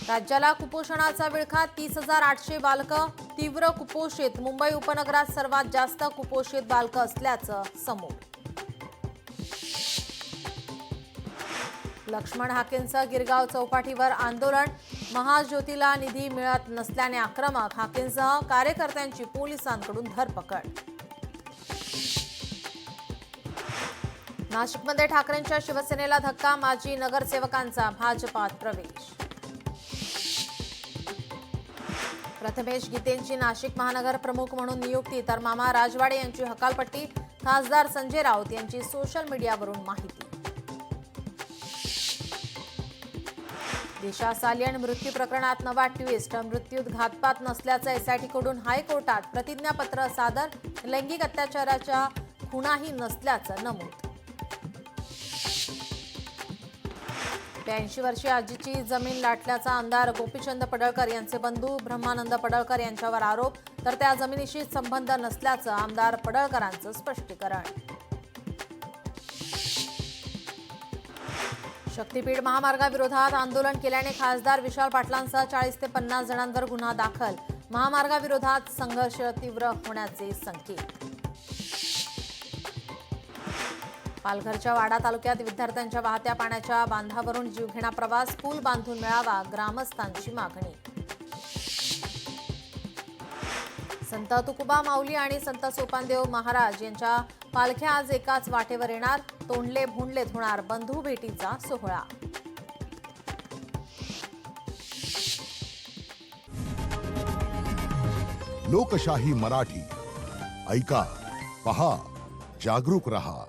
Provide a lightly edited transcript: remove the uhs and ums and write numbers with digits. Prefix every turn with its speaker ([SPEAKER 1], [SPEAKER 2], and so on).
[SPEAKER 1] राज्याला कुपोषणाचा विळखा, 30,800 बालकं तीव्र कुपोषित. मुंबई उपनगरात सर्वात जास्त कुपोषित बालकं असल्याचं समोर. लक्ष्मण हाकेंचं गिरगाव चौपाटीवर आंदोलन. महाज्योतीला निधी मिळत नसल्याने आक्रमक. हाकेंसह कार्यकर्त्यांची पोलिसांकडून धरपकड. नाशिकमध्ये ठाकरेंच्या शिवसेनेला धक्का. माजी नगरसेवकांचा भाजपात प्रवेश. प्रथमेश गीतेंची नाशिक महानगर प्रमुख म्हणून नियुक्ती, तर मामा राजवाडे यांची हकालपट्टी. खासदार संजय राऊत यांची सोशल मीडियावरून माहिती. दिशा सालियन मृत्यू प्रकरणात नवा ट्विस्ट. मृत्यूत घातपात नसल्याचं एसआयटीकडून हायकोर्टात प्रतिज्ञापत्र सादर. लैंगिक अत्याचाराच्या खुणाही नसल्याचं नमूद. 82 वर्षीय आजीची जमीन लाटल्याचा आमदार गोपीचंद पडळकर यांचे बंधू ब्रह्मानंद पडळकर यांच्यावर आरोप, तर त्या जमिनीशी संबंध नसल्याचं आमदार पडळकरांचं स्पष्टीकरण. शक्तीपीठ महामार्गाविरोधात आंदोलन केल्याने खासदार विशाल पाटलांसह 40 ते 50 जणांवर गुन्हा दाखल. महामार्गाविरोधात संघर्ष तीव्र होण्याचे संकेत. पालघरच्या वाडा तालुक्यात विद्यार्थ्यांच्या वाहत्या पाण्याच्या बांधावरून जीवघेणा प्रवास. पूल बांधून मिळावा, ग्रामस्थांची मागणी. संत तुकोबा माऊली आणि संत सोपानदेव महाराज यांच्या पालख्या आज एकाच वाटेवर येणार. तोंडले भोंडलेत होणार बंधू भेटीचा सोहळा.
[SPEAKER 2] लोकशाही मराठी ऐका, पहा, जागरूक रहा.